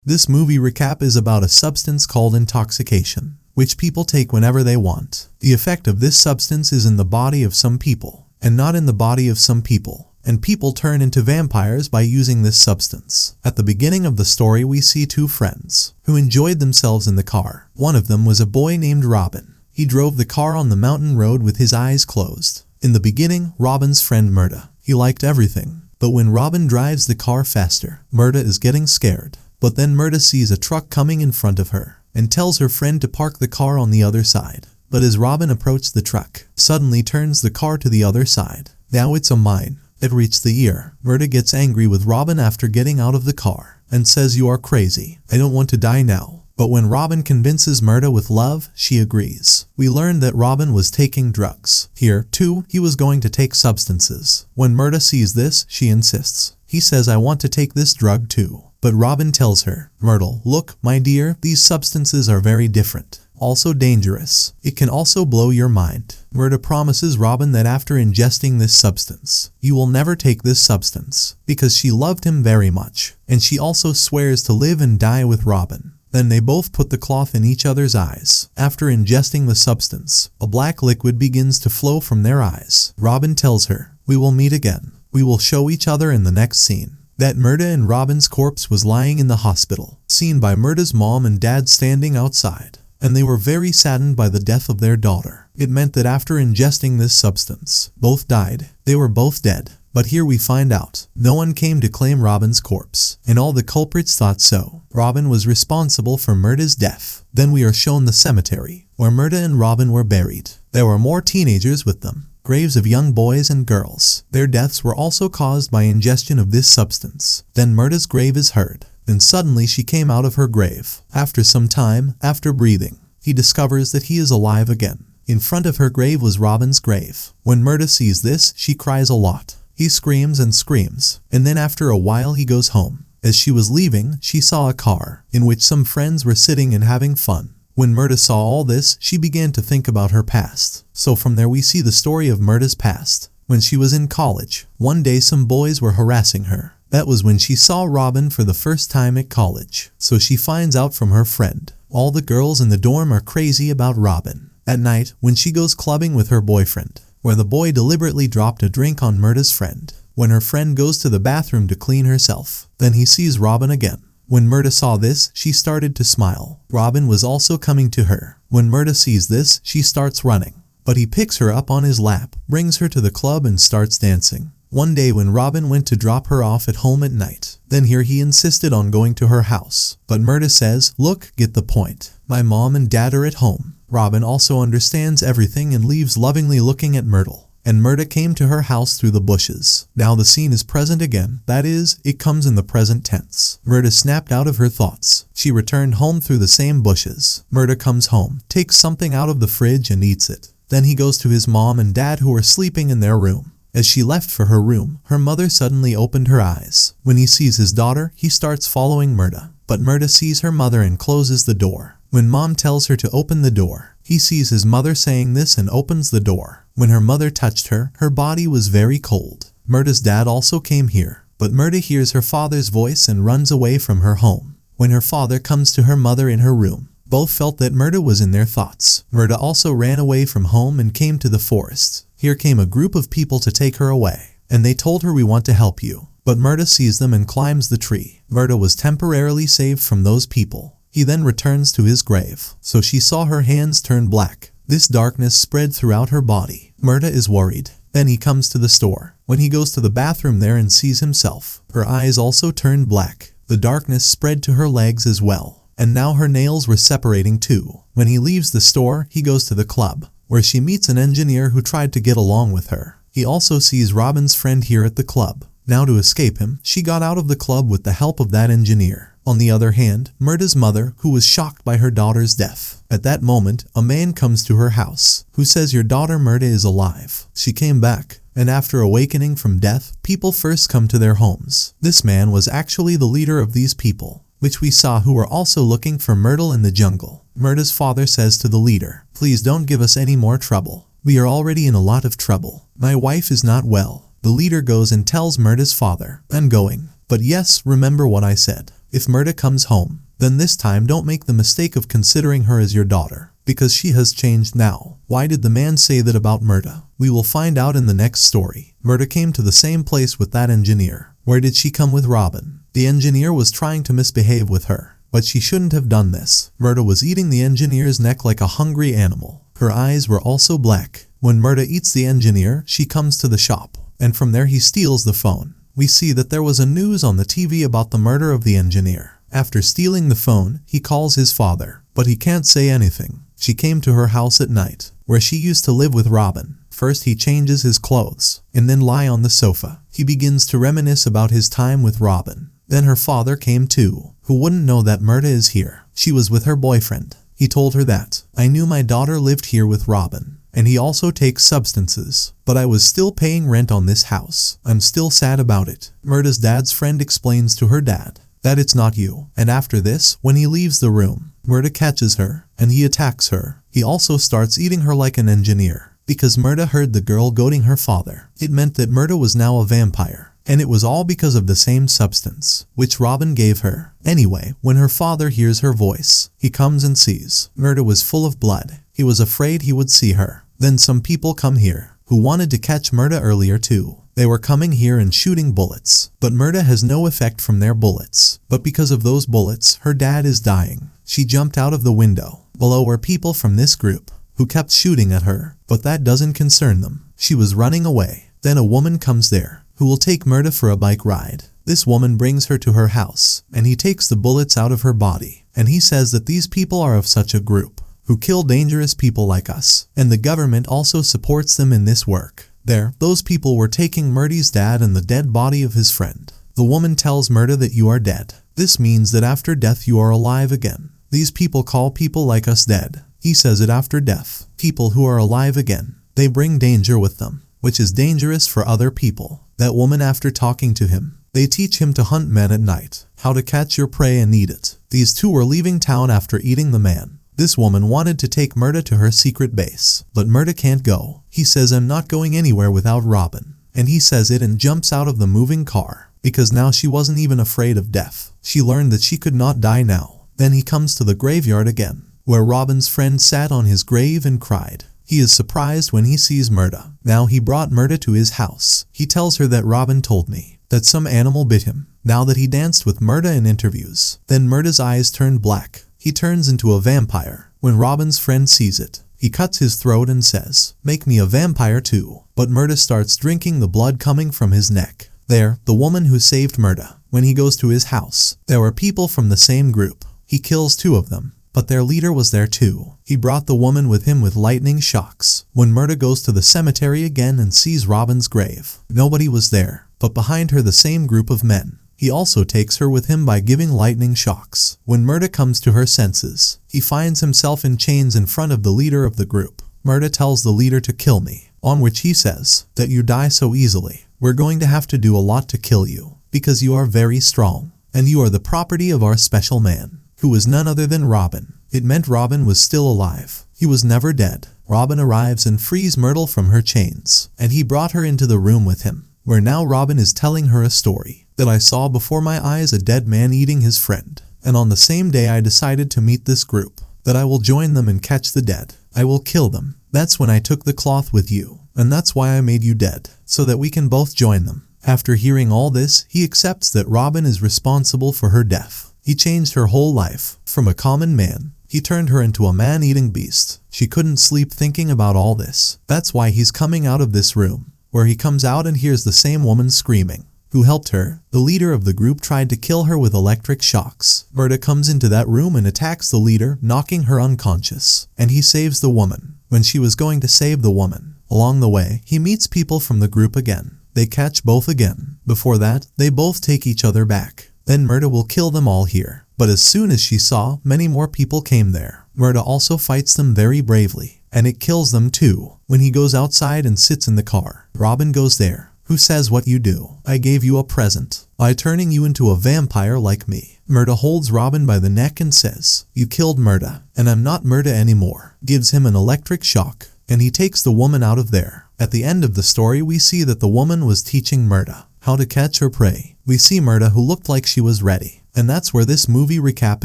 This movie recap is about a substance called intoxication, which people take whenever they want. The effect of this substance is in the body of some people, and not in the body of some people, and people turn into vampires by using this substance. At the beginning of the story we see two friends, who enjoyed themselves in the car. One of them was a boy named Robin. He drove the car on the mountain road with his eyes closed. In the beginning, Robin's friend Murda. He liked everything, but when Robin drives the car faster, Murda is getting scared. But then Murda sees a truck coming in front of her, and tells her friend to park the car on the other side. But as Robin approached the truck, suddenly turns the car to the other side. Now it's a mine. It reached the ear. Murda gets angry with Robin after getting out of the car, and says, "You are crazy. I don't want to die now." But when Robin convinces Murda with love, she agrees. We learned that Robin was taking drugs. Here, too, he was going to take substances. When Murda sees this, she insists. He says, "I want to take this drug too." But Robin tells her, "Myrtle, look, my dear, these substances are very different. Also dangerous. It can also blow your mind." Murda promises Robin that after ingesting this substance, you will never take this substance, because she loved him very much. And she also swears to live and die with Robin. Then they both put the cloth in each other's eyes. After ingesting the substance, a black liquid begins to flow from their eyes. Robin tells her, "We will meet again. We will show each other in the next scene." That Murda and Robin's corpse was lying in the hospital, seen by Murda's mom and dad standing outside, and they were very saddened by the death of their daughter. It meant that after ingesting this substance, both died. They were both dead. But here we find out, no one came to claim Robin's corpse, and all the culprits thought so. Robin was responsible for Murda's death. Then we are shown the cemetery, where Murda and Robin were buried. There were more teenagers with them, graves of young boys and girls. Their deaths were also caused by ingestion of this substance. Then Murda's grave is heard. Then suddenly she came out of her grave. After some time, after breathing, he discovers that he is alive again. In front of her grave was Robin's grave. When Murda sees this, she cries a lot. He screams and screams, and then after a while he goes home. As she was leaving, she saw a car, in which some friends were sitting and having fun. When Murda saw all this, she began to think about her past. So from there we see the story of Murda's past. When she was in college, one day some boys were harassing her. That was when she saw Robin for the first time at college. So she finds out from her friend. All the girls in the dorm are crazy about Robin. At night, when she goes clubbing with her boyfriend, where the boy deliberately dropped a drink on Murda's friend. When her friend goes to the bathroom to clean herself, then he sees Robin again. When Murda saw this, she started to smile. Robin was also coming to her. When Murda sees this, she starts running. But he picks her up on his lap, brings her to the club and starts dancing. One day when Robin went to drop her off at home at night, then here he insisted on going to her house. But Murda says, "Look, get the point. My mom and dad are at home." Robin also understands everything and leaves lovingly looking at Myrtle. And Murda came to her house through the bushes. Now the scene is present again. That is, it comes in the present tense. Murda snapped out of her thoughts. She returned home through the same bushes. Murda comes home, takes something out of the fridge and eats it. Then he goes to his mom and dad who are sleeping in their room. As she left for her room, her mother suddenly opened her eyes. When he sees his daughter, he starts following Murda. But Murda sees her mother and closes the door. When mom tells her to open the door, he sees his mother saying this and opens the door. When her mother touched her, her body was very cold. Murda's dad also came here, but Murda hears her father's voice and runs away from her home. When her father comes to her mother in her room, both felt that Murda was in their thoughts. Murda also ran away from home and came to the forest. Here came a group of people to take her away, and they told her, "We want to help you." But Murda sees them and climbs the tree. Murda was temporarily saved from those people. He then returns to his grave. So she saw her hands turn black. This darkness spread throughout her body. Murda is worried. Then he comes to the store. When he goes to the bathroom there and sees himself, her eyes also turned black. The darkness spread to her legs as well. And now her nails were separating too. When he leaves the store, he goes to the club, where she meets an engineer who tried to get along with her. He also sees Robin's friend here at the club. Now to escape him, she got out of the club with the help of that engineer. On the other hand, Murda's mother, who was shocked by her daughter's death. At that moment, a man comes to her house, who says, "Your daughter Murda is alive. She came back." And after awakening from death, people first come to their homes. This man was actually the leader of these people, which we saw, who were also looking for Myrtle in the jungle. Murda's father says to the leader, "Please don't give us any more trouble. We are already in a lot of trouble. My wife is not well." The leader goes and tells Murda's father, "I'm going. But yes, remember what I said. If Murda comes home, then this time don't make the mistake of considering her as your daughter, because she has changed now. Why did the man say that about Murda? We will find out in the next story. Murda came to the same place with that engineer. Where did she come with Robin? The engineer was trying to misbehave with her, but she shouldn't have done this. Murda was eating the engineer's neck like a hungry animal. Her eyes were also black. When Murda eats the engineer, she comes to the shop, and from there he steals the phone. We see that there was a news on the TV about the murder of the engineer. After stealing the phone, he calls his father, but he can't say anything. She came to her house at night, where she used to live with Robin. First he changes his clothes, and then lie on the sofa. He begins to reminisce about his time with Robin. Then her father came too, who wouldn't know that Murda is here. She was with her boyfriend. He told her that, I knew my daughter lived here with Robin, and he also takes substances, but I was still paying rent on this house. I'm still sad about it. Murda's dad's friend explains to her dad that it's not you, and after this, when he leaves the room, Murda catches her, and he attacks her. He also starts eating her like an engineer, because Murda heard the girl goading her father. It meant that Murda was now a vampire, and it was all because of the same substance, which Robin gave her. Anyway, when her father hears her voice, he comes and sees Murda was full of blood. He was afraid he would see her. Then some people come here, who wanted to catch Murda earlier too. They were coming here and shooting bullets, but Murda has no effect from their bullets. But because of those bullets, her dad is dying. She jumped out of the window. Below were people from this group, who kept shooting at her, but that doesn't concern them. She was running away. Then a woman comes there, who will take Murda for a bike ride. This woman brings her to her house, and he takes the bullets out of her body, and he says that these people are of such a group, who kill dangerous people like us, and the government also supports them in this work. There, those people were taking Murda's dad and the dead body of his friend. The woman tells Murda that you are dead. This means that after death you are alive again. These people call people like us dead. He says it after death. People who are alive again, they bring danger with them, which is dangerous for other people. That woman, after talking to him, they teach him to hunt men at night, how to catch your prey and eat it. These two were leaving town after eating the man. This woman wanted to take Murda to her secret base, but Murda can't go. He says, I'm not going anywhere without Robin. And he says it and jumps out of the moving car, because now she wasn't even afraid of death. She learned that she could not die now. Then he comes to the graveyard again, where Robin's friend sat on his grave and cried. He is surprised when he sees Murda. Now he brought Murda to his house. He tells her that Robin told me that some animal bit him. Now that he danced with Murda in interviews, then Murda's eyes turned black. He turns into a vampire. When Robin's friend sees it, he cuts his throat and says, make me a vampire too. But Murda starts drinking the blood coming from his neck. There, the woman who saved Murda. When he goes to his house, there were people from the same group. He kills 2 of them, but their leader was there too. He brought the woman with him with lightning shocks. When Murda goes to the cemetery again and sees Robin's grave, nobody was there, but behind her the same group of men. He also takes her with him by giving lightning shocks. When Murda comes to her senses, he finds himself in chains in front of the leader of the group. Murda tells the leader to kill me, on which he says that you die so easily. We're going to have to do a lot to kill you, because you are very strong, and you are the property of our special man, who is none other than Robin. It meant Robin was still alive. He was never dead. Robin arrives and frees Myrtle from her chains, and he brought her into the room with him, where now Robin is telling her a story. That I saw before my eyes a dead man eating his friend, and on the same day I decided to meet this group, that I will join them and catch the dead. I will kill them. That's when I took the cloth with you, and that's why I made you dead, so that we can both join them. After hearing all this, he accepts that Robin is responsible for her death. He changed her whole life. From a common man, he turned her into a man-eating beast. She couldn't sleep thinking about all this. That's why he's coming out of this room, where he comes out and hears the same woman screaming. Who helped her? The leader of the group tried to kill her with electric shocks. Murda comes into that room and attacks the leader, knocking her unconscious. And he saves the woman. When she was going to save the woman, along the way, he meets people from the group again. They catch both again. Before that, they both take each other back. Then Murda will kill them all here. But as soon as she saw, many more people came there. Murda also fights them very bravely, and it kills them too. When he goes outside and sits in the car, Robin goes there. Who says what you do? I gave you a present by turning you into a vampire like me. Murda holds Robin by the neck and says, you killed Murda, and I'm not Murda anymore. Gives him an electric shock, and he takes the woman out of there. At the end of the story, we see that the woman was teaching Murda how to catch her prey. We see Murda, who looked like she was ready, And that's where this movie recap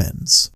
ends.